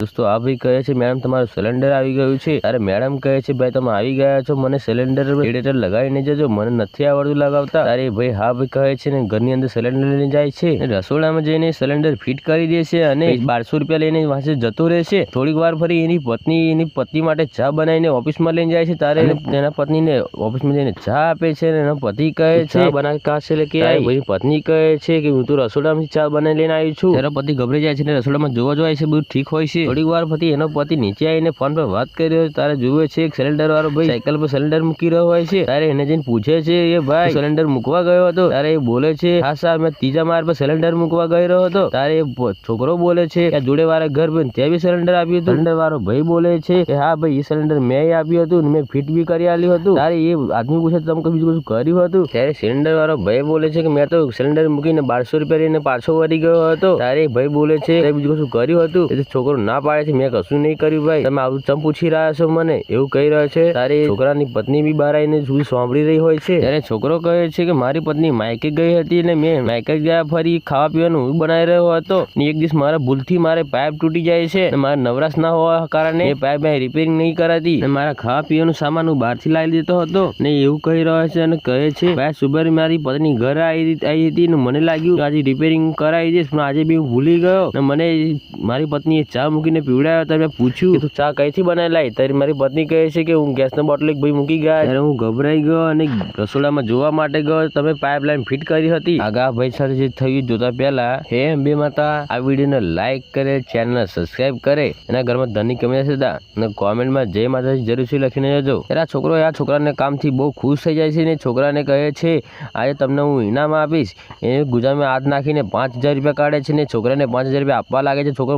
દોસ્તો આ ભાઈ કહે છે મેડમ તમારું સિલિન્ડર આવી ગયું છે. અરે મેડમ કહે છે ભાઈ તમે આવી ગયા છો, મને સિલિન્ડર રેડિએટર લગાવીને જજો, મને નથી આવડતું લગાવતા. અરે ભાઈ હા ભાઈ કહે છે ને ઘરની અંદર સિલિન્ડર લઈને જાય છે, રસોડામાં જઈને સિલિન્ડર ફિટ કરી દે છે અને 1200 રૂપિયા લઈને વાંચે જતો રહેશે. થોડીક વાર ફરી એની પત્ની માટે ચા બનાવીને ઓફિસમાં લઈને જાય છે. તારે તેના પત્નીને ઓફિસમાં જઈને ચા આપે છે અને એનો પતિ કહે છે બનાવી કાશે લેકે આવી. ભાઈ પત્ની કહે છે કે હું તો રસોડામાંથી ચા બનાવી લઈને આવી છું. ત્યારે પતિ ગભરાઈ જાય છે અને રસોડામાં જોવા જાય છે બધું ઠીક હોય છે. થોડીક વાર પછી એનો પતિ નીચે આવીને ફોન પર વાત કરી રહ્યો. તારે જુએ છે એક સિલિન્ડર વાળો ભાઈ સાયકલ પર સિલિન્ડર મૂકી રહ્યો હોય છે. તારે એને જઈને પૂછે છે એ ભાઈ સિલિન્ડર મૂકવા ગયો હતો? તારે એ બોલે છે હા સાહેબ મેં ત્રીજા માળ પર સિલિન્ડર મૂકવા ગયો હતો. તારે છોકરો બોલે છે કે જોડે વાળા ઘર પર ત્યાં બી સિલિન્ડર આપ્યું હતું. સિલિન્ડર વાળો ભાઈ બોલે છે કે હા ભાઈ એ સિલિન્ડર મેં આપ્યું હતું ને મેં ફિટ બી કરી આપ્યું હતું. તારે એ આદમી પૂછે તમે કઈ બીજું કશું કર્યું હતું? ત્યારે સિલિન્ડર વાળો ભાઈ બોલે છે કે મેં તો સિલિન્ડર મૂકીને 1200 રૂપિયા લઈને પાછો વળી ગયો હતો. તારે ભાઈ બોલે છે કે બીજું કશું કર્યું હતું? એ છોકરો ના પાડે છે મેં કશું નહીં કર્યું ભાઈ, તમે આવું ચમ પૂછી રહ્યા છો મને, એવું કહી રહ્યો છે. તારે છોકરાની પત્ની બી બહાર આવીને સુધી સાંભળી રહી હોય છે. ત્યારે છોકરો કહે છે કે મારી પત્ની માયકે ગઈ હતી અને મેં માયકે ગયા ફરી ખાવા પીવાનું હું બનાવી રહ્યો હતો ને એક દિવસ મારા ભૂલથી મારે પાઇપ તૂટી જાય છે અને મારા નવરાશ ના હોવા કારણે એ પાઇપ રિપેરિંગ નહીં કરાતી અને મારા ખાવા પીવાનું સામાન હું બહારથી લાવી દેતો હતો ને એવું કહી રહ્યો છે. અને કહે છે ભાઈ સુબર મારી પત્ની ઘરે આવી હતી ને મને લાગ્યું આજે રિપેરિંગ કરાવી દઈશ પણ આજે બી હું ભૂલી ગયો ને મને મારી પત્નીએ ચા મૂકીને પીવડાવ્યો. ત્યારે મેં પૂછ્યું કે તું ચા કઈથી બનાવી લાવી? ત્યારે મારી પત્ની કહે છે કે હું ગેસનો બોટલ એક ભાઈ મૂકી ગયા. ત્યારે હું ગભરાઈ ગયો અને રસોડામાં જોવા માટે ગયો, તમે પાઇપલાઇન ફિટ કરી હતી. આગા ભાઈ સાથે જે થયું જોતા પહેલા હે અંબે માતા આ વિડીયોને લાઈક કરે, ચેનલને સબસ્ક્રાઇબ કરે, એના ઘરમાં ધનની કમી હશે અને કોમેન્ટમાં જય માતાજી જરૂરથી લખીને જજો. ત્યારે આ છોકરો આ છોકરાને કામથી બહુ ખુશ થઈ જાય છે ને છોકરાને કહે છે આજે તમને હું ઇનામ આપીશ. એ ગુજામાં હાથ નાખીને 5000 રૂપિયા કાઢે છે ને છોકરાને 5000 રૂપિયા આપવા લાગે છે. છોકરો